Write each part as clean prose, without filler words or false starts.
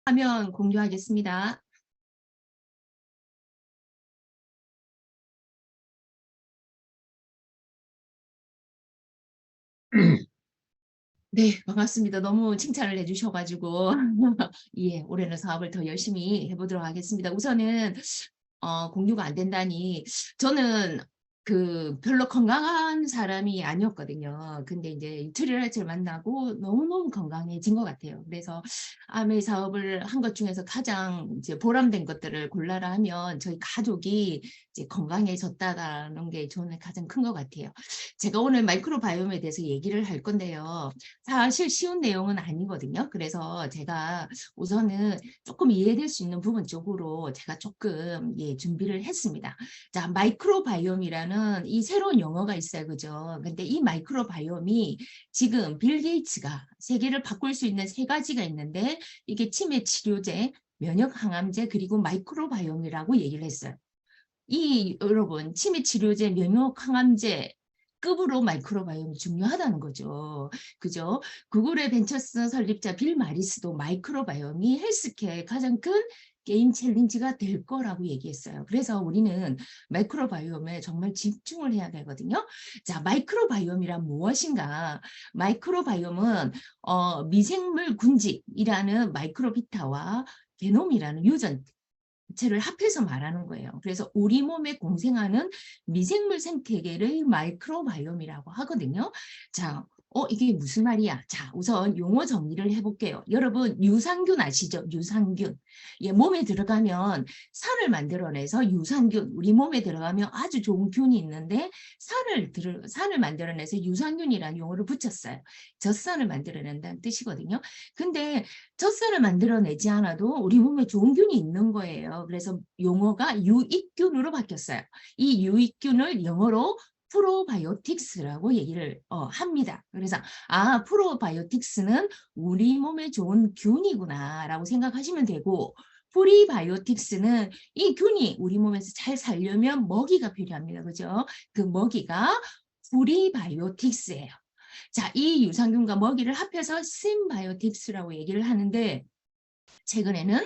화면 공유하겠습니다. 네, 반갑습니다. 너무 칭찬을 해주셔가지고 예, 올해는 사업을 더 열심히 해보도록 하겠습니다. 우선은 공유가 안 된다니 저는 별로 건강한 사람이 아니었거든요. 근데 이제 트리라이트를 만나고 너무너무 건강해진 것 같아요. 그래서 아메 사업을 한 것 중에서 가장 이제 보람된 것들을 골라라 하면 저희 가족이 이제 건강해졌다라는 게 저는 가장 큰 것 같아요. 제가 오늘 마이크로바이옴에 대해서 얘기를 할 건데요. 사실 쉬운 내용은 아니거든요. 그래서 제가 우선은 조금 이해될 수 있는 부분 쪽으로 제가 조금 준비를 했습니다. 자, 마이크로바이옴이라는 이 새로운 용어가 있어요. 그죠? 근데 이 마이크로바이옴이 지금 빌 게이츠가 세계를 바꿀 수 있는 세 가지가 있는데 이게 치매 치료제, 면역 항암제, 그리고 마이크로바이옴이라고 얘기를 했어요. 여러분, 치매 치료제, 면역 항암제 급으로 마이크로바이옴이 중요하다는 거죠. 그죠? 구글의 벤처스 설립자 빌 마리스도 마이크로바이옴이 헬스케어의 가장 큰 게임 챌린지가 될 거라고 얘기했어요. 그래서 우리는 마이크로바이옴에 정말 집중을 해야 되거든요. 자, 마이크로바이옴이란 무엇인가? 마이크로바이옴은 미생물 군집이라는 마이크로비타와 게놈이라는 유전 체를 합해서 말하는 거예요. 그래서 우리 몸에 공생하는 미생물 생태계를 마이크로바이옴이라고 하거든요. 자, 이게 무슨 말이야? 자, 우선 용어 정리를 해볼게요. 여러분, 유산균 아시죠? 유산균. 예, 몸에 들어가면 살을 만들어내서 유산균, 우리 몸에 들어가면 아주 좋은 균이 있는데 살을 만들어내서 유산균이라는 용어를 붙였어요. 젖살을 만들어낸다는 뜻이거든요. 근데 젖살을 만들어내지 않아도 우리 몸에 좋은 균이 있는 거예요. 그래서 용어가 유익균으로 바뀌었어요. 이 유익균을 영어로 프로바이오틱스라고 얘기를 합니다. 그래서 프로바이오틱스는 우리 몸에 좋은 균이구나 라고 생각하시면 되고, 프리바이오틱스는 이 균이 우리 몸에서 잘 살려면 먹이가 필요합니다. 그죠? 그 먹이가 프리바이오틱스예요. 자, 이 유산균과 먹이를 합해서 심바이오틱스라고 얘기를 하는데, 최근에는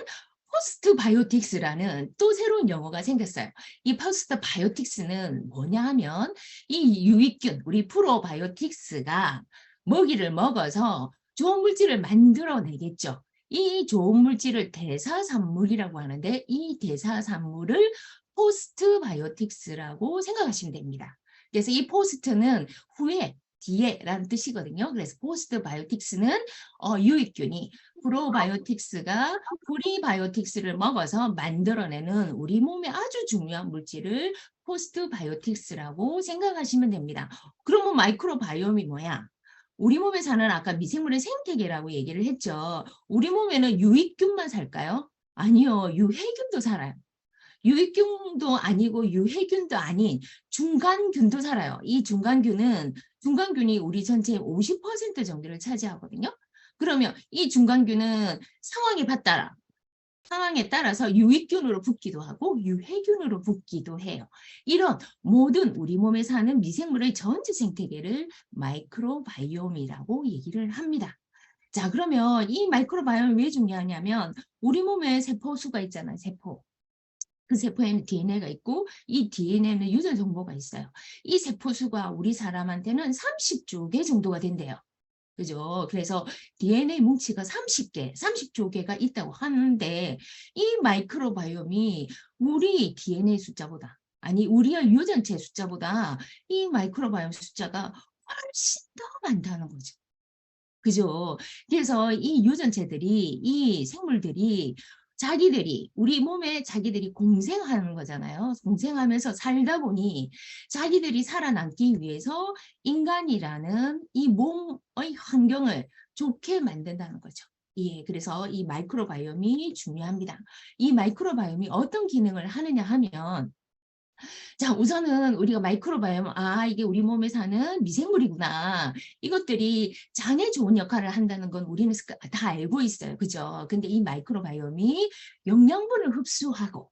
포스트 바이오틱스라는 또 새로운 용어가 생겼어요. 이 포스트 바이오틱스는 뭐냐 하면 이 유익균, 우리 프로바이오틱스가 먹이를 먹어서 좋은 물질을 만들어내겠죠. 이 좋은 물질을 대사산물이라고 하는데 이 대사산물을 포스트 바이오틱스라고 생각하시면 됩니다. 그래서 이 포스트는 후에, 뒤에라는 뜻이거든요. 그래서 포스트 바이오틱스는 유익균이 프로바이오틱스가 프리바이오틱스를 먹어서 만들어내는 우리 몸에 아주 중요한 물질을 포스트바이오틱스라고 생각하시면 됩니다. 그러면 마이크로바이옴이 뭐야? 우리 몸에 사는 아까 미생물의 생태계라고 얘기를 했죠. 우리 몸에는 유익균만 살까요? 아니요. 유해균도 살아요. 유익균도 아니고 유해균도 아닌 중간균도 살아요. 이 중간균이 우리 전체의 50% 정도를 차지하거든요. 그러면 이 중간균은 상황에 따라서 유익균으로 붙기도 하고 유해균으로 붙기도 해요. 이런 모든 우리 몸에 사는 미생물의 전체 생태계를 마이크로바이옴이라고 얘기를 합니다. 자, 그러면 이 마이크로바이옴이 왜 중요하냐면 우리 몸에 세포수가 있잖아요. 세포. 그 세포에는 DNA가 있고 이 DNA에는 유전 정보가 있어요. 이 세포수가 우리 사람한테는 30조 개 정도가 된대요. 그죠? 그래서 DNA 뭉치가 30조 개가 있다고 하는데 이 마이크로바이옴이 우리 DNA 숫자보다 우리의 유전체 숫자보다 이 마이크로바이옴 숫자가 훨씬 더 많다는 거죠. 그죠? 그래서 이 생물들이 우리 몸에 자기들이 공생하는 거잖아요. 공생하면서 살다 보니 자기들이 살아남기 위해서 인간이라는 이 몸의 환경을 좋게 만든다는 거죠. 예, 그래서 이 마이크로바이옴이 중요합니다. 이 마이크로바이옴이 어떤 기능을 하느냐 하면 자, 우선은 우리가 마이크로바이옴, 이게 우리 몸에 사는 미생물이구나. 이것들이 장에 좋은 역할을 한다는 건 우리는 다 알고 있어요. 그죠? 근데 이 마이크로바이옴이 영양분을 흡수하고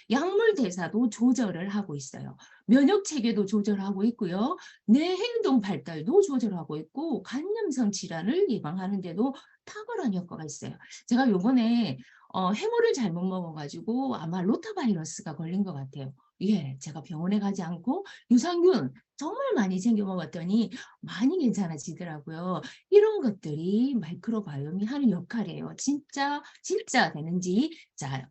약물 대사도 조절을 하고 있어요. 면역 체계도 조절하고 있고요. 뇌 행동 발달도 조절하고 있고 간염성 질환을 예방하는 데도 탁월한 효과가 있어요. 제가 요번에 해물을 잘못 먹어 가지고 아마 로타바이러스가 걸린 것 같아요. 예. 제가 병원에 가지 않고 유산균 정말 많이 챙겨 먹었더니 많이 괜찮아지더라고요. 이런 것들이 마이크로바이옴이 하는 역할이에요. 진짜 진짜 되는지 자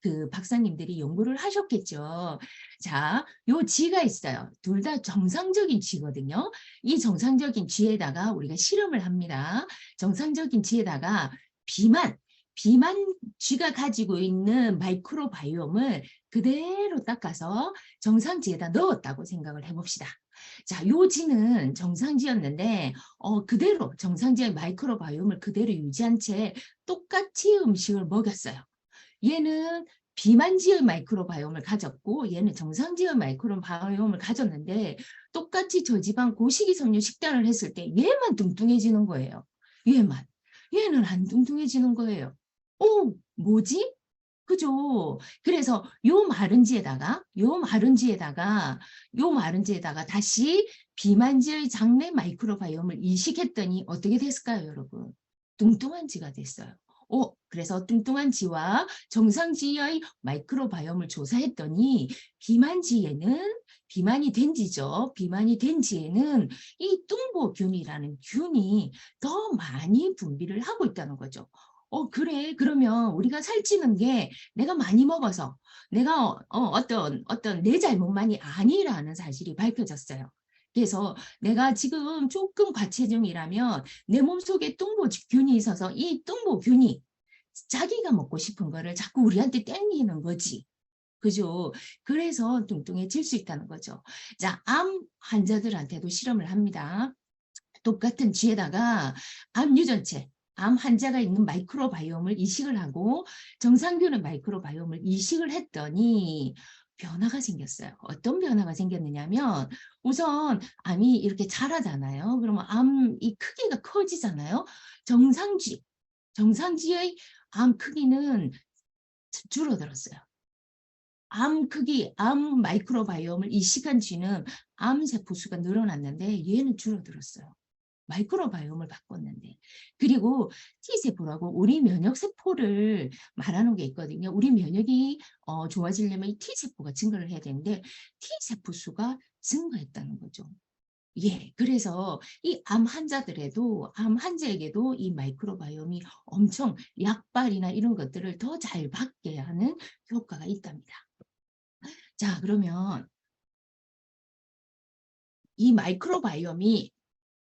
그 박사님들이 연구를 하셨겠죠. 자, 요 쥐가 있어요. 둘 다 정상적인 쥐거든요. 이 정상적인 쥐에다가 우리가 실험을 합니다. 정상적인 쥐에다가 비만 쥐가 가지고 있는 마이크로바이옴을 그대로 닦아서 정상쥐에다 넣었다고 생각을 해봅시다. 자, 요 쥐는 정상쥐였는데 그대로 정상쥐의 마이크로바이옴을 그대로 유지한 채 똑같이 음식을 먹였어요. 얘는 비만지의 마이크로바이옴을 가졌고 얘는 정상지의 마이크로바이옴을 가졌는데 똑같이 저지방 고식이섬유 식단을 했을 때 얘만 뚱뚱해지는 거예요. 얘만. 얘는 안 뚱뚱해지는 거예요. 뭐지? 그죠? 그래서 요 마른지에다가 다시 비만지의 장내 마이크로바이옴을 이식했더니 어떻게 됐을까요, 여러분? 뚱뚱한 지가 됐어요. 그래서 뚱뚱한 지와 정상지의 마이크로바이옴을 조사했더니 비만이 된 지죠. 비만이 된 지에는 이 뚱보균이라는 균이 더 많이 분비를 하고 있다는 거죠. 그래. 그러면 우리가 살찌는 게 내가 많이 먹어서 내가 어떤 내 잘못만이 아니라는 사실이 밝혀졌어요. 그래서 내가 지금 조금 과체중이라면 내 몸속에 뚱보균이 있어서 이 뚱보균이 자기가 먹고 싶은 거를 자꾸 우리한테 땡기는 거지. 그죠? 그래서 뚱뚱해질 수 있다는 거죠. 자, 암 환자들한테도 실험을 합니다. 똑같은 쥐에다가 암 유전체, 암 환자가 있는 마이크로바이옴을 이식을 하고 정상균의 마이크로바이옴을 이식을 했더니 변화가 생겼어요. 어떤 변화가 생겼느냐면 우선 암이 이렇게 자라잖아요. 그러면 암이 크기가 커지잖아요. 정상쥐의 암 크기는 줄어들었어요. 암 마이크로바이옴을 이식한 쥐는 암세포 수가 늘어났는데 얘는 줄어들었어요. 마이크로바이옴을 바꿨는데. 그리고 T세포라고 우리 면역세포를 말하는 게 있거든요. 우리 면역이 좋아지려면 이 T세포가 증가를 해야 되는데 T세포 수가 증가했다는 거죠. 예, 그래서 이 암 환자에게도 이 마이크로바이옴이 엄청 약발이나 이런 것들을 더 잘 받게 하는 효과가 있답니다. 자, 그러면 이 마이크로바이옴이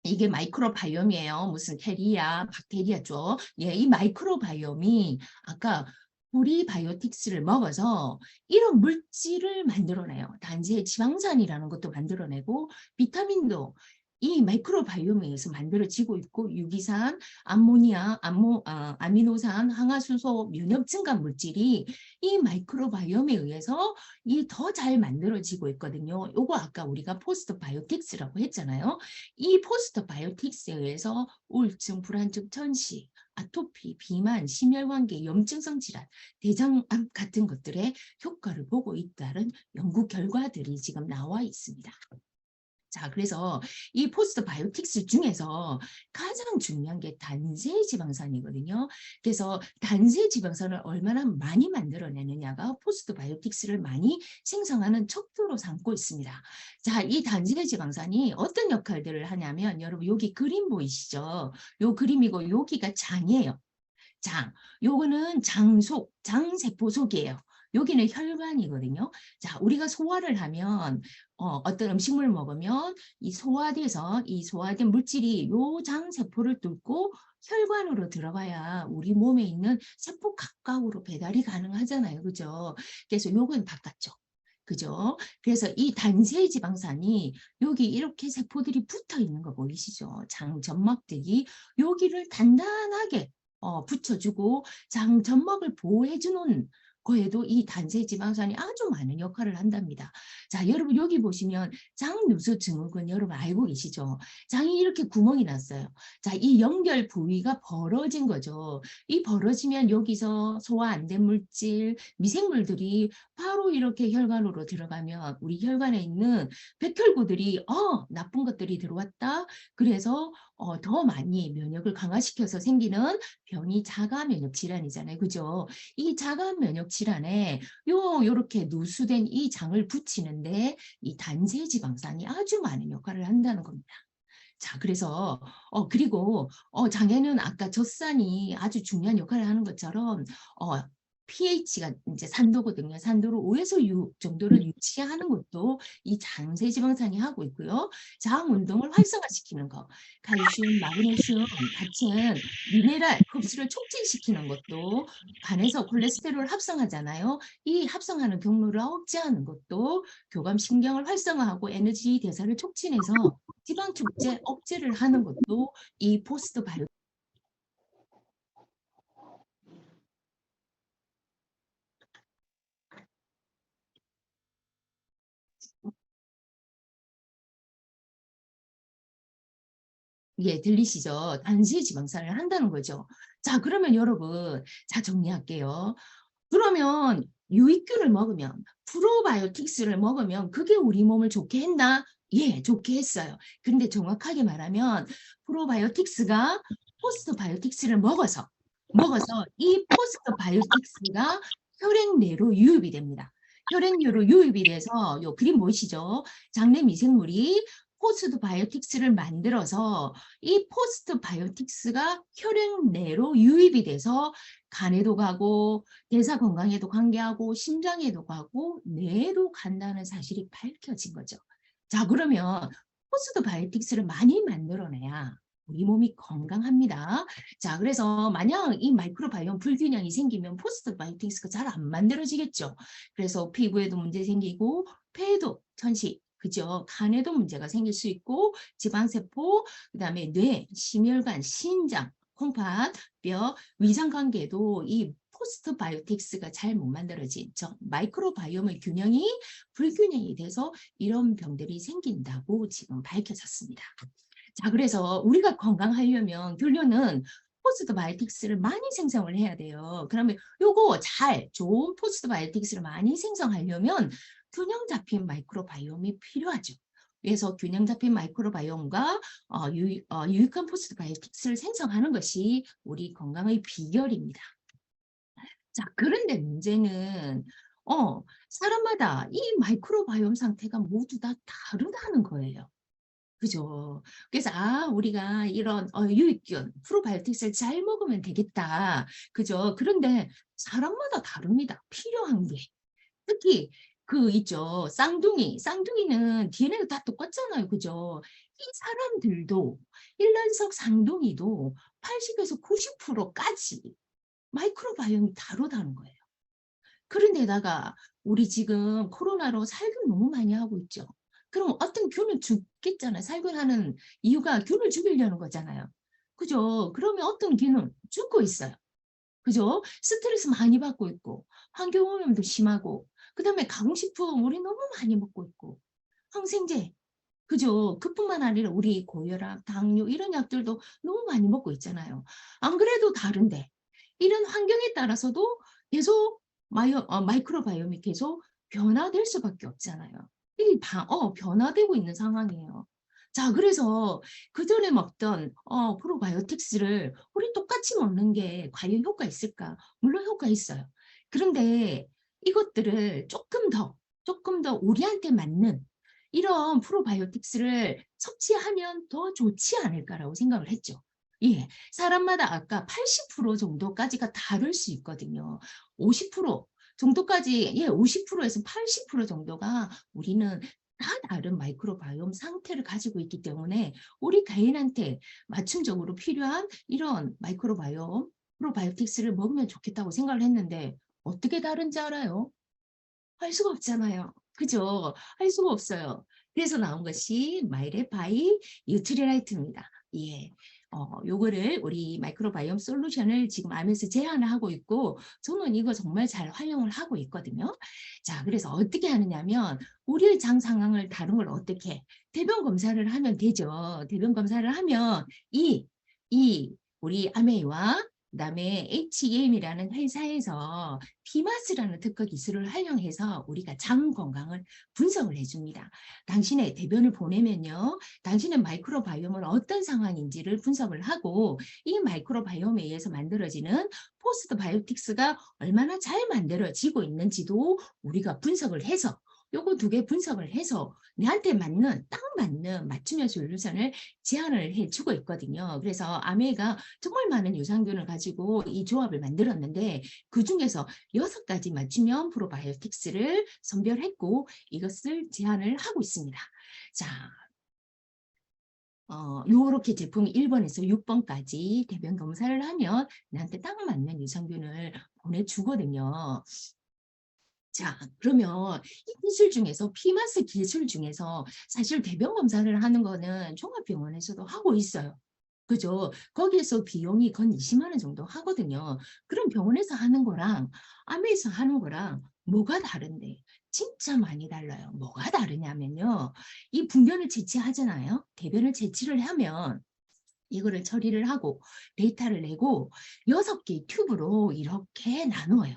이게 마이크로바이옴이에요. 무슨 캐리아, 박테리아죠. 예, 이 마이크로바이옴이 아까 프리바이오틱스를 먹어서 이런 물질을 만들어내요. 단지 지방산이라는 것도 만들어내고 비타민도 이 마이크로바이옴에 의해서 만들어지고 있고 유기산, 아미노산, 항화수소, 면역 증가 물질이 이 마이크로바이옴에 의해서 이 더 잘 만들어지고 있거든요. 요거 아까 우리가 포스트바이오틱스라고 했잖아요. 이 포스트바이오틱스에 의해서 우울증, 불안증, 천식, 아토피, 비만, 심혈관계, 염증성 질환, 대장암 같은 것들의 효과를 보고 있다는 연구 결과들이 지금 나와 있습니다. 자, 그래서 이 포스트바이오틱스 중에서 가장 중요한 게 단세지방산이거든요. 그래서 단세지방산을 얼마나 많이 만들어내느냐가 포스트바이오틱스를 많이 생성하는 척도로 삼고 있습니다. 자, 이 단세지방산이 어떤 역할들을 하냐면 여러분 여기 그림 보이시죠? 요 그림이고 여기가 장이에요. 장, 요거는 장세포 속이에요. 여기는 혈관이거든요. 자, 우리가 소화를 하면 어떤 음식물을 먹으면 이 소화된 물질이 요 장세포를 뚫고 혈관으로 들어가야 우리 몸에 있는 세포 각각으로 배달이 가능하잖아요. 그죠? 그래서 요건 바깥쪽. 그죠? 그래서 이 단세지방산이 여기 이렇게 세포들이 붙어 있는 거 보이시죠? 점막들이 여기를 단단하게 붙여주고 장점막을 보호해주는 거에도 이 단세 지방산이 아주 많은 역할을 한답니다. 자, 여러분 여기 보시면 장누수 증후군 여러분 알고 계시죠? 장이 이렇게 구멍이 났어요. 자, 이 연결 부위가 벌어진 거죠. 이 벌어지면 여기서 소화 안 된 물질, 미생물들이 바로 이렇게 혈관으로 들어가면 우리 혈관에 있는 백혈구들이 나쁜 것들이 들어왔다. 그래서 더 많이 면역을 강화시켜서 생기는 병이 자가 면역 질환이잖아요. 그죠? 이 자가 면역 질환에 요렇게 누수된 이 장을 붙이는데 이 단세 지방산이 아주 많은 역할을 한다는 겁니다. 자, 그래서 그리고 장에는 아까 젖산이 아주 중요한 역할을 하는 것처럼 pH가 이제 산도거든요. 산도를 5에서 6 정도를 유지하는 것도 이 장세지방산이 하고 있고요. 장 운동을 활성화시키는 거, 칼슘, 마그네슘 같은 미네랄 흡수를 촉진시키는 것도 간에서 콜레스테롤 합성하잖아요. 이 합성하는 경로를 억제하는 것도 교감신경을 활성화하고 에너지 대사를 촉진해서 지방 축제 억제를 하는 것도 이 포스트 바이오 예, 들리시죠? 단시 지방산을 한다는 거죠. 자, 그러면 여러분, 자, 정리할게요. 그러면 유익균을 먹으면, 프로바이오틱스를 먹으면 그게 우리 몸을 좋게 했나? 예, 좋게 했어요. 근데 정확하게 말하면 프로바이오틱스가 포스트바이오틱스를 먹어서 이 포스트바이오틱스가 혈액 내로 유입이 됩니다. 혈액 내로 유입이 돼서 요 그림 보이시죠? 장내 미생물이 포스트바이오틱스를 만들어서 이 포스트바이오틱스가 혈액 내로 유입이 돼서 간에도 가고 대사 건강에도 관계하고 심장에도 가고 뇌에도 간다는 사실이 밝혀진 거죠. 자, 그러면 포스트바이오틱스를 많이 만들어내야 우리 몸이 건강합니다. 자, 그래서 만약 이 마이크로바이옴 불균형이 생기면 포스트바이오틱스가 잘 안 만들어지겠죠. 그래서 피부에도 문제 생기고 폐에도 천식, 그죠? 간에도 문제가 생길 수 있고 지방세포, 그다음에 뇌, 심혈관, 신장, 콩팥, 뼈, 위장관계도 이 포스트바이오틱스가 잘 못 만들어지죠. 마이크로바이옴의 균형이 불균형이 돼서 이런 병들이 생긴다고 지금 밝혀졌습니다. 자, 그래서 우리가 건강하려면 결론은 포스트바이오틱스를 많이 생성을 해야 돼요. 그러면 요거 좋은 포스트바이오틱스를 많이 생성하려면 균형 잡힌 마이크로바이옴이 필요하죠. 그래서 균형 잡힌 마이크로바이옴과 유익한 포스트바이오틱스를 생성하는 것이 우리 건강의 비결입니다. 자, 그런데 문제는 사람마다 이 마이크로바이옴 상태가 모두 다 다르다는 거예요. 그죠. 그래서 우리가 이런 유익균, 프로바이오틱스를 잘 먹으면 되겠다. 그죠. 그런데 사람마다 다릅니다. 필요한 게. 특히 그 있죠. 쌍둥이는 DNA가 다 똑같잖아요. 그죠. 이 사람들도 일란석 쌍둥이도 80에서 90%까지 마이크로바이옴이 다르다는 거예요. 그런데다가 우리 지금 코로나로 살균 너무 많이 하고 있죠. 그럼 어떤 균을 죽겠잖아요. 살균하는 이유가 균을 죽이려는 거잖아요. 그죠? 그러면 어떤 균은 죽고 있어요. 그죠? 스트레스 많이 받고 있고 환경오염도 심하고 그다음에 가공식품 우리 너무 많이 먹고 있고 항생제 그죠? 그뿐만 아니라 우리 고혈압, 당뇨 이런 약들도 너무 많이 먹고 있잖아요. 안 그래도 다른데 이런 환경에 따라서도 계속 마이크로바이옴이 계속 변화될 수밖에 없잖아요. 이게 변화되고 있는 상황이에요. 자, 그래서 그전에 먹던 프로바이오틱스를 우리 똑같이 먹는 게 과연 효과 있을까? 물론 효과 있어요. 그런데 이것들을 조금 더 우리한테 맞는 이런 프로바이오틱스를 섭취하면 더 좋지 않을까라고 생각을 했죠. 예, 사람마다 아까 80% 정도까지가 다를 수 있거든요. 50% 정도까지, 50%에서 80% 정도가 우리는 다 다른 마이크로바이옴 상태를 가지고 있기 때문에 우리 개인한테 맞춤적으로 필요한 이런 마이크로바이옴, 프로바이오틱스를 먹으면 좋겠다고 생각을 했는데 어떻게 다른지 알아요? 할 수가 없잖아요. 그죠? 할 수가 없어요. 그래서 나온 것이 마이레바이 유트리라이트입니다. 예. 요거를 우리 마이크로바이옴 솔루션을 지금 암에서 제안을 하고 있고 저는 이거 정말 잘 활용을 하고 있거든요. 자, 그래서 어떻게 하느냐면 우리의 장 상황을 다룬 걸 어떻게 대변 검사를 하면 되죠. 대변 검사를 하면 이 우리 아메이와 그다음에 HEM이라는 회사에서 피마스라는 특허 기술을 활용해서 우리가 장 건강을 분석을 해줍니다. 당신의 대변을 보내면요. 당신의 마이크로바이옴은 어떤 상황인지를 분석을 하고 이 마이크로바이옴에 의해서 만들어지는 포스트 바이오틱스가 얼마나 잘 만들어지고 있는지도 우리가 분석을 해서 요거 두 개 분석을 해서 내한테 맞는 딱 맞는 맞춤형 솔루션을 제안을 해주고 있거든요. 그래서 아메가 정말 많은 유산균을 가지고 이 조합을 만들었는데 그중에서 6가지 맞춤형 프로바이오틱스를 선별했고 이것을 제안을 하고 있습니다. 자, 요렇게 제품이 1번에서 6번까지 대변 검사를 하면 나한테 딱 맞는 유산균을 보내주거든요. 자, 그러면 이 기술 중에서 피마스 기술 중에서 사실 대변 검사를 하는 거는 종합병원에서도 하고 있어요. 그죠? 거기에서 비용이 건 20만 원 정도 하거든요. 그럼 병원에서 하는 거랑 암에서 하는 거랑 뭐가 다른데? 진짜 많이 달라요. 뭐가 다르냐면요. 이 분변을 채취하잖아요. 대변을 채취를 하면 이거를 처리를 하고 데이터를 내고 6개의 튜브로 이렇게 나누어요.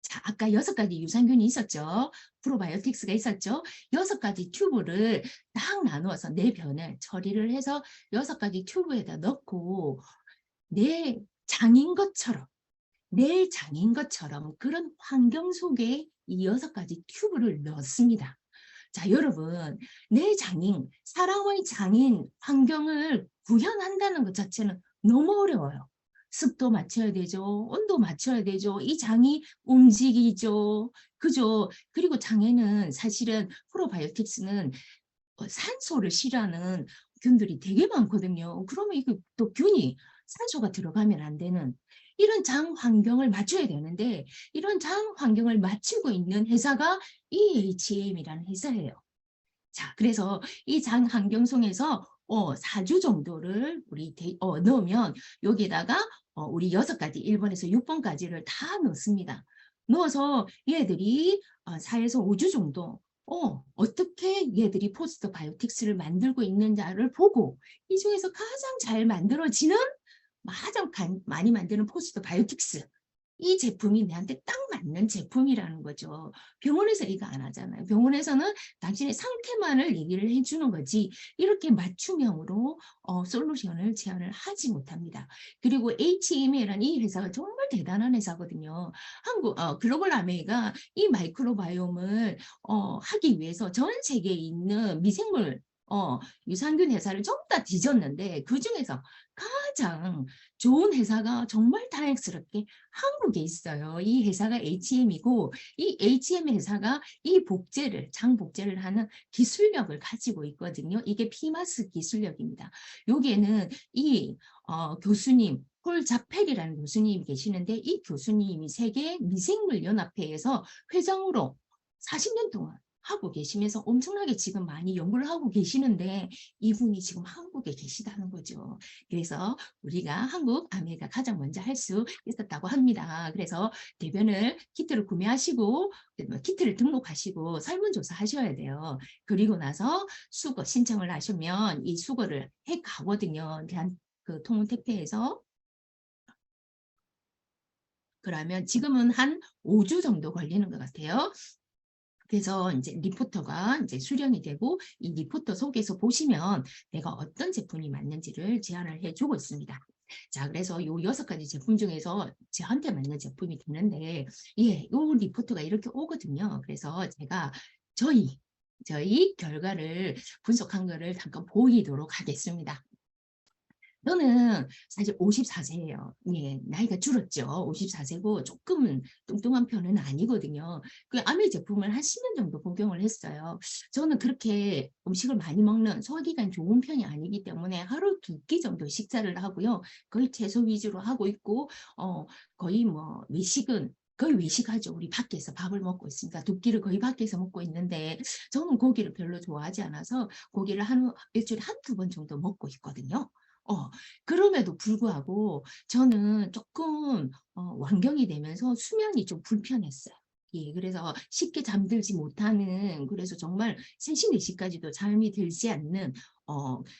자, 아까 6가지 유산균이 있었죠. 프로바이오틱스가 있었죠. 6가지 튜브를 딱 나누어서 내 변을 처리를 해서 6가지 튜브에다 넣고 내 장인 것처럼 내 장인 것처럼 그런 환경 속에 이 6가지 튜브를 넣습니다. 자, 여러분, 내 장인, 사람의 장인 환경을 구현한다는 것 자체는 너무 어려워요. 습도 맞춰야 되죠. 온도 맞춰야 되죠. 이 장이 움직이죠. 그죠? 그리고 장에는 사실은 프로바이오틱스는 산소를 싫어하는 균들이 되게 많거든요. 그러면 이거 또 균이 산소가 들어가면 안 되는 이런 장 환경을 맞춰야 되는데 이런 장 환경을 맞추고 있는 회사가 EHM이라는 회사예요. 자, 그래서 이 장 환경송에서 4주 정도를 우리 넣으면 여기에다가 우리 6가지 1번에서 6번까지를 다 넣습니다. 넣어서 얘들이 4에서 5주 정도 어떻게 얘들이 포스트 바이오틱스를 만들고 있는지를 보고 이 중에서 가장 잘 만들어지는 가장 많이 만드는 포스트 바이오틱스 이 제품이 내한테 딱 맞는 제품이라는 거죠. 병원에서 이거 안 하잖아요. 병원에서는 당신의 상태만을 얘기를 해주는 거지 이렇게 맞춤형으로 솔루션을 제안을 하지 못합니다. 그리고 HMA라는 이 회사가 정말 대단한 회사거든요. 글로벌 아메이가 이 마이크로바이옴을 하기 위해서 전 세계에 있는 미생물 유산균 회사를 전부 다 뒤졌는데 그중에서 가장 좋은 회사가 정말 다행스럽게 한국에 있어요. 이 회사가 HM이고 이 HM 회사가 이 복제를 장 복제를 하는 기술력을 가지고 있거든요. 이게 피마스 기술력입니다. 여기에는 이 교수님 폴 자펠이라는 교수님이 계시는데 이 교수님이 세계 미생물 연합회에서 회장으로 40년 동안 하고 계시면서 엄청나게 지금 많이 연구를 하고 계시는데 이분이 지금 한국에 계시다는 거죠. 그래서 우리가 한국 아메가 가장 먼저 할 수 있었다고 합니다. 그래서 대변을 키트를 구매하시고 키트를 등록하시고 설문조사 하셔야 돼요. 그리고 나서 수거 신청을 하시면 이 수거를 해 가거든요. 대한 그 통운택배에서. 그러면 지금은 한 5주 정도 걸리는 것 같아요. 그래서 이제 리포터가 이제 수령이 되고 이 리포터 속에서 보시면 내가 어떤 제품이 맞는지를 제안을 해주고 있습니다. 자, 그래서 요 6가지 제품 중에서 저한테 맞는 제품이 되는데, 예, 요 리포터가 이렇게 오거든요. 그래서 제가 저희 결과를 분석한 거를 잠깐 보이도록 하겠습니다. 저는 사실 54세예요. 예, 나이가 줄었죠. 54세고 조금은 뚱뚱한 편은 아니거든요. 그 아메 제품을 한 10년 정도 복용을 했어요. 저는 그렇게 음식을 많이 먹는 소화기관 좋은 편이 아니기 때문에 하루 2끼 정도 식사를 하고요. 거의 채소 위주로 하고 있고 거의 뭐 외식은 거의 외식하죠. 우리 밖에서 밥을 먹고 있습니다. 2끼를 거의 밖에서 먹고 있는데 저는 고기를 별로 좋아하지 않아서 고기를 일주일에 한두 번 정도 먹고 있거든요. 어 그럼에도 불구하고 저는 조금 완경이 되면서 수면이 좀 불편했어요. 예, 그래서 쉽게 잠들지 못하는, 그래서 정말 3 시, 4 시까지도 잠이 들지 않는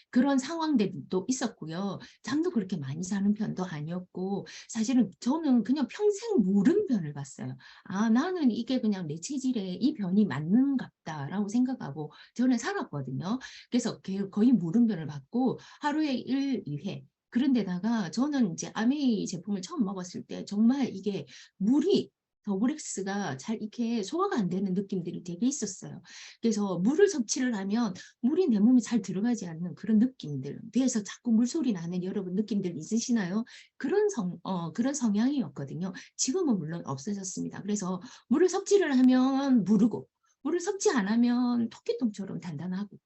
그런 상황들도 있었고요. 잠도 그렇게 많이 자는 편도 아니었고, 사실은 저는 그냥 평생 무름변을 봤어요. '아, 나는 이게 그냥 내 체질에 이 변이 맞는갑다.'라고 생각하고 저는 살았거든요. 그래서 거의 무름변을 받고 하루에 1, 2회. 그런 데다가 저는 이제 아메이 제품을 처음 먹었을 때 정말 이게 물이, 더블엑스가 잘 이렇게 소화가 안 되는 느낌들이 되게 있었어요. 그래서 물을 섭취를 하면 물이 내 몸에 잘 들어가지 않는 그런 느낌들, 배에서 자꾸 물소리 나는 여러분 느낌들 있으시나요? 그런 성향이었거든요. 지금은 물론 없어졌습니다. 그래서 물을 섭취를 하면 무르고, 물을 섭취 안 하면 토끼똥처럼 단단하고,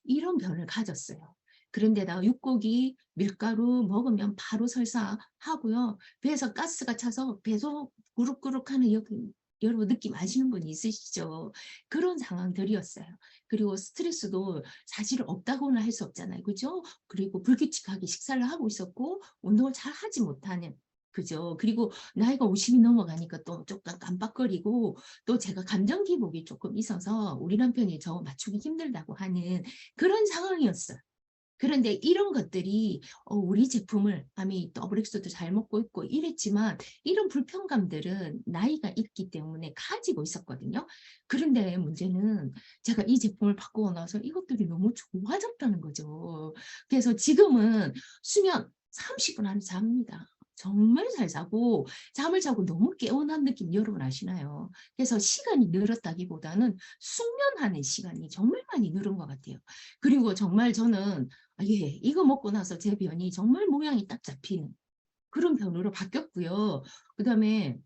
이런 변을 가졌어요. 그런데다가 육고기, 밀가루 먹으면 바로 설사하고요. 배에서 가스가 차서 배속 구룩구룩하는 여러분 느낌 아시는 분 있으시죠? 그런 상황들이었어요. 그리고 스트레스도 사실 없다고는 할 수 없잖아요. 그죠? 그리고 불규칙하게 식사를 하고 있었고 운동을 잘 하지 못하는, 그죠? 그리고 나이가 50이 넘어가니까 또 조금 깜빡거리고, 또 제가 감정 기복이 조금 있어서 우리 남편이 저 맞추기 힘들다고 하는 그런 상황이었어요. 그런데 이런 것들이 우리 제품을 아미 더블엑스도 잘 먹고 있고 이랬지만, 이런 불편감들은 나이가 있기 때문에 가지고 있었거든요. 그런데 문제는 제가 이 제품을 바꾸고 나서 이것들이 너무 좋아졌다는 거죠. 그래서 지금은 수면 30분 안에 잡니다. 정말 잘 자고, 잠을 자고 너무 개운한 느낌 여러분 아시나요? 그래서 시간이 늘었다기보다는 숙면하는 시간이 정말 많이 늘은 것 같아요. 그리고 정말 저는 예, 이거 먹고 나서 제 변이 정말 모양이 딱 잡히는 그런 변으로 바뀌었고요. 그다음에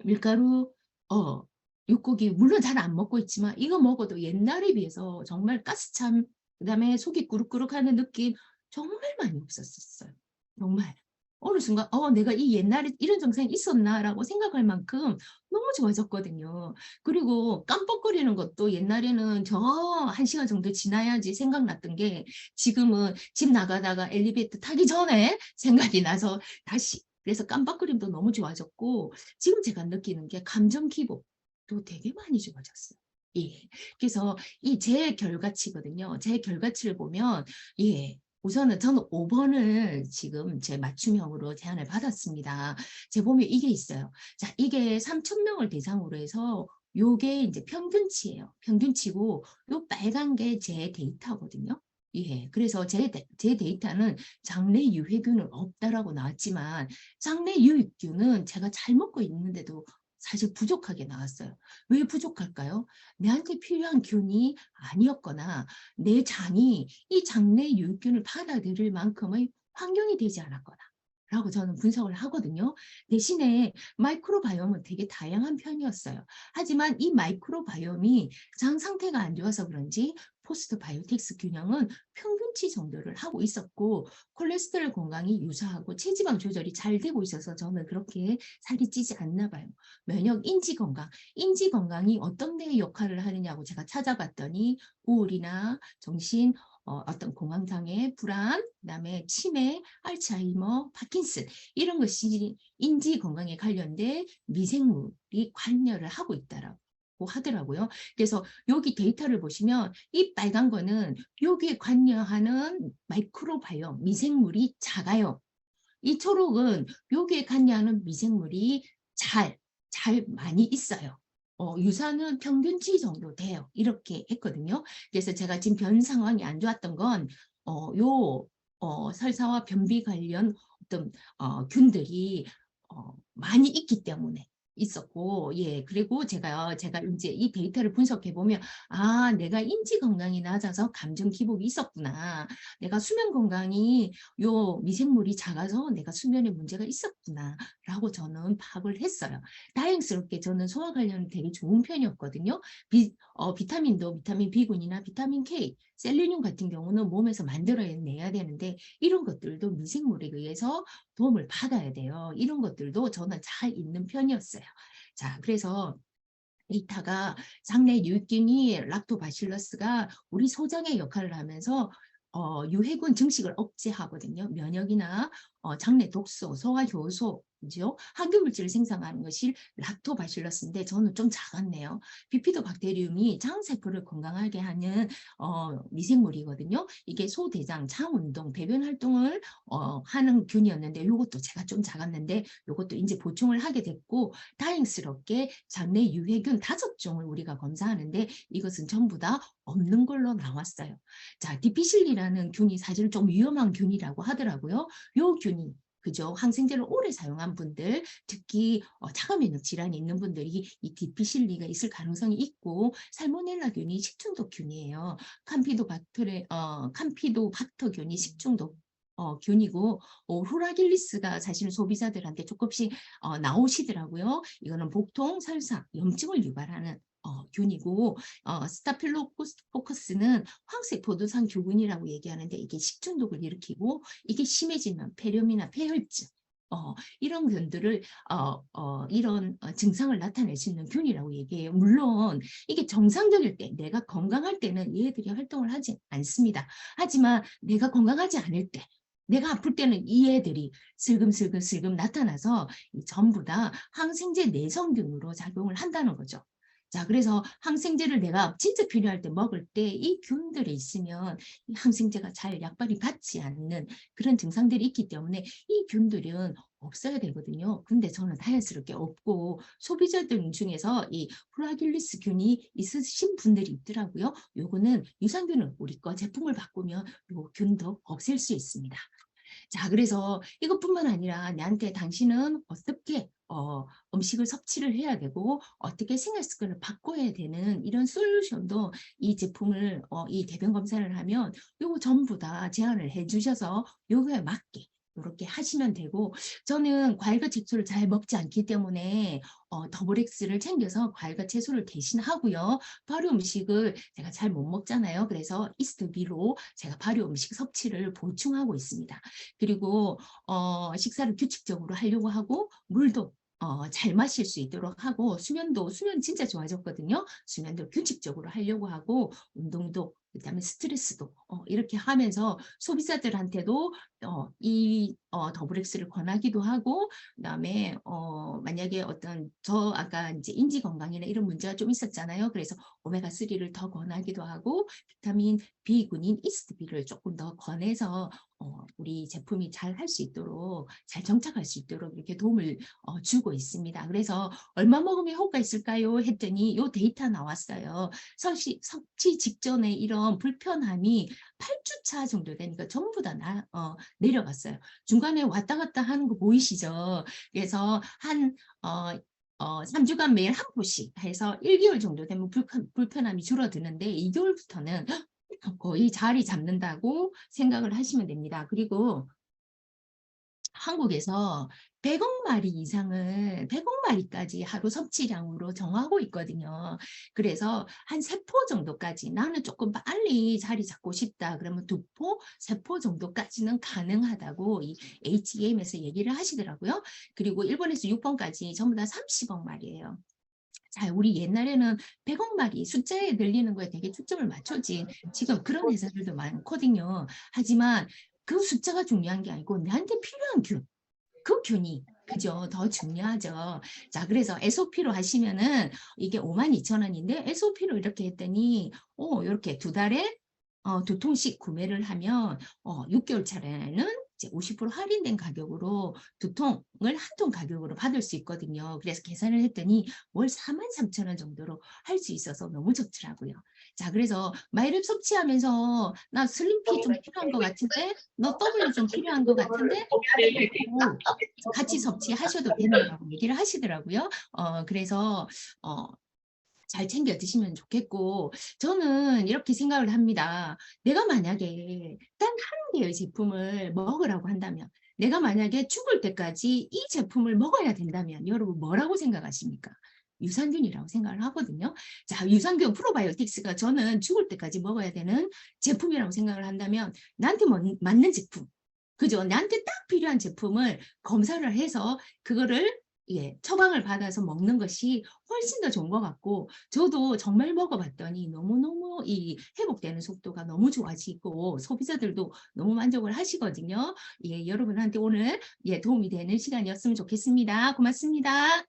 밀가루, 어 육고기 물론 잘 안 먹고 있지만 이거 먹어도 옛날에 비해서 정말 가스참, 그다음에 속이 꾸룩꾸룩하는 느낌 정말 많이 없었었어요. 정말. 어느 순간 '내가 이 옛날에 이런 증상이 있었나?'라고 생각할 만큼 너무 좋아졌거든요. 그리고 깜빡거리는 것도 옛날에는 저 1 시간 정도 지나야지 생각났던 게, 지금은 집 나가다가 엘리베이터 타기 전에 생각이 나서 다시, 그래서 깜빡거림도 너무 좋아졌고, 지금 제가 느끼는 게 감정 기복도 되게 많이 좋아졌어요. 예. 그래서 이 제 결과치거든요. 제 결과치를 보면, 예, 우선은 저는 5 번을 지금 제 맞춤형으로 제안을 받았습니다. 제가 보면 이게 있어요. 자, 이게 3천 명을 대상으로 해서 요게 이제 평균치예요. 평균치고 요 빨간 게 제 데이터거든요. 예. 그래서 제 데이터는 장내 유해균은 없다라고 나왔지만, 장내 유익균은 제가 잘 먹고 있는데도 사실 부족하게 나왔어요. 왜 부족할까요? 내한테 필요한 균이 아니었거나, 내 장이 이 장내 유익균을 받아들일 만큼의 환경이 되지 않았거나 라고 저는 분석을 하거든요. 대신에 마이크로바이옴은 되게 다양한 편이었어요. 하지만 이 마이크로바이옴이 장 상태가 안 좋아서 그런지 포스트바이오틱스 균형은 평균치 정도를 하고 있었고, 콜레스테롤 건강이 유사하고 체지방 조절이 잘 되고 있어서 저는 그렇게 살이 찌지 않나 봐요. 면역 인지 건강, 인지 건강이 어떤 데 역할을 하느냐고 제가 찾아봤더니 우울이나 정신, 어떤 공황장애, 불안, 그다음에 치매, 알츠하이머, 파킨슨, 이런 것이 인지 건강에 관련된 미생물이 관여를 하고 있다라고 하더라고요. 그래서 여기 데이터를 보시면 이 빨간 거는 여기에 관여하는 마이크로바이옴 미생물이 작아요. 이 초록은 여기에 관여하는 미생물이 잘 많이 있어요. 유사는 평균치 정도 돼요. 이렇게 했거든요. 그래서 제가 지금 변 상황이 안 좋았던 건 요 설사와 변비 관련 어떤 균들이 많이 있기 때문에 있었고, 예, 그리고 제가 인제 이 데이터를 분석해 보면 '아, 내가 인지 건강이 낮아서 감정 기복이 있었구나. 내가 수면 건강이 요 미생물이 작아서 내가 수면에 문제가 있었구나.'라고 저는 파악을 했어요. 다행스럽게 저는 소화 관련은 되게 좋은 편이었거든요. 비타민도 비타민 B군이나 비타민 K, 셀레늄 같은 경우는 몸에서 만들어내야 되는데, 이런 것들도 미생물에 의해서 도움을 받아야 돼요. 이런 것들도 저는 잘 있는 편이었어요. 자, 그래서 이타가 장내 유익균이 락토바실러스가 우리 소장의 역할을 하면서 유해균 증식을 억제하거든요. 면역이나 장내 독소, 소화 효소, 그죠? 항균 물질을 생성하는 것이 락토바실러스인데 저는 좀 작았네요. 비피도박테리움이 장세포를 건강하게 하는 미생물이거든요. 이게 소대장, 장 운동, 배변 활동을 하는 균이었는데 이것도 제가 좀 작았는데 이것도 이제 보충을 하게 됐고 다행스럽게 장내 유해균 5종을 우리가 검사하는데 이것은 전부 다 없는 걸로 나왔어요. 자, 디피실리라는 균이 사실 좀 위험한 균이라고 하더라고요. 요 균이 그죠? 항생제를 오래 사용한 분들, 특히 자가면역 질환이 있는 분들이 이 디피실리가 있을 가능성이 있고 살모넬라균이 식중독균이에요. 캄피도박터균이 식중독 균이고 후라길리스가 사실 소비자들한테 조금씩 나오시더라고요. 이거는 복통, 설사, 염증을 유발하는 균이고 스타필로코커스는 황색 포도상 균이라고 얘기하는데 이게 식중독을 일으키고 이게 심해지면 폐렴이나 폐혈증 이런 균들을 이런 증상을 나타낼 수 있는 균이라고 얘기해요. 물론 이게 정상적일 때 내가 건강할 때는 얘들이 활동을 하지 않습니다. 하지만 내가 건강하지 않을 때 내가 아플 때는 이 애들이 슬금슬금 나타나서 전부 다 항생제 내성균으로 작용을 한다는 거죠. 자, 그래서 항생제를 내가 진짜 필요할 때 먹을 때 이 균들이 있으면 이 항생제가 잘 약발이 받지 않는 그런 증상들이 있기 때문에 이 균들은 없어야 되거든요. 근데 저는 다행스럽게 없고 소비자들 중에서 이 프라길리스 균이 있으신 분들이 있더라고요. 요거는 유산균을 우리 거 제품을 바꾸면 요 균도 없앨 수 있습니다. 자, 그래서 이것뿐만 아니라 나한테 당신은 어떻게 음식을 섭취를 해야 되고 어떻게 생활 습관을 바꿔야 되는 이런 솔루션도 이 제품을 이 대변 검사를 하면 요거 전부 다 제안을 해주셔서 요거에 맞게 이렇게 하시면 되고 저는 과일과 채소를 잘 먹지 않기 때문에 더블엑스를 챙겨서 과일과 채소를 대신하고요. 발효 음식을 제가 잘 못 먹잖아요. 그래서 이스트비로 제가 발효 음식 섭취를 보충하고 있습니다. 그리고 식사를 규칙적으로 하려고 하고 물도 잘 마실 수 있도록 하고 수면 진짜 좋아졌거든요. 수면도 규칙적으로 하려고 하고 운동도 그다음에 스트레스도 이렇게 하면서 소비자들한테도 이 더블엑스를 권하기도 하고 그다음에 만약에 어떤 저 아까 이제 인지 건강이나 이런 문제가 좀 있었잖아요. 그래서 오메가3를 더 권하기도 하고 비타민 B군인 이스트비를 조금 더 권해서 우리 제품이 잘 할 수 있도록 잘 정착할 수 있도록 이렇게 도움을 주고 있습니다. 그래서 얼마 먹으면 효과가 있을까요? 했더니 이 데이터 나왔어요. 섭취 직전에 이런 불편함이 8주차 정도 되니까 전부 다 내려갔어요. 중간에 왔다 갔다 하는 거 보이시죠? 그래서 한 3주간 매일 한 포씩 해서 1개월 정도 되면 불편함이 줄어드는데 2개월부터는 거의 자리 잡는다고 생각을 하시면 됩니다. 그리고 한국에서 100억 마리 이상을 100억 마리까지 하루 섭취량으로 정하고 있거든요. 그래서 한 3포 정도까지 나는 조금 빨리 자리 잡고 싶다. 그러면 2포, 3포 정도까지는 가능하다고 이 HEM에서 얘기를 하시더라고요. 그리고 일본에서 6번까지 전부 다 30억 마리예요. 자, 우리 옛날에는 100억 마리 숫자에 늘리는 거에 되게 초점을 맞췄지. 지금 그런 회사들도 많거든요. 하지만 그 숫자가 중요한 게 아니고 나한테 필요한 균, 그 균이 그죠? 더 중요하죠. 자, 그래서 SOP로 하시면은 이게 52,000원인데 SOP로 이렇게 했더니 이렇게 2달에 2통씩 구매를 하면 6개월 차례는 이제 50% 할인된 가격으로 2통을 한 통 가격으로 받을 수 있거든요. 그래서 계산을 했더니 월 43,000원 정도로 할 수 있어서 너무 좋더라고요. 자, 그래서 마이랩 섭취하면서 나 슬림피 좀 필요한 것 같은데 너 W 좀 필요한 것 같은데 같이 섭취하셔도 된다고 얘기를 하시더라고요. 그래서 잘 챙겨 드시면 좋겠고 저는 이렇게 생각을 합니다. 내가 만약에 단 한 개의 제품을 먹으라고 한다면 내가 만약에 죽을 때까지 이 제품을 먹어야 된다면 여러분 뭐라고 생각하십니까? 유산균이라고 생각을 하거든요. 자, 유산균 프로바이오틱스가 저는 죽을 때까지 먹어야 되는 제품이라고 생각을 한다면 나한테 맞는 제품 그죠? 나한테 딱 필요한 제품을 검사를 해서 그거를 예, 처방을 받아서 먹는 것이 훨씬 더 좋은 것 같고 저도 정말 먹어봤더니 너무너무 이 회복되는 속도가 너무 좋아지고 소비자들도 너무 만족을 하시거든요. 예, 여러분한테 오늘 예, 도움이 되는 시간이었으면 좋겠습니다. 고맙습니다.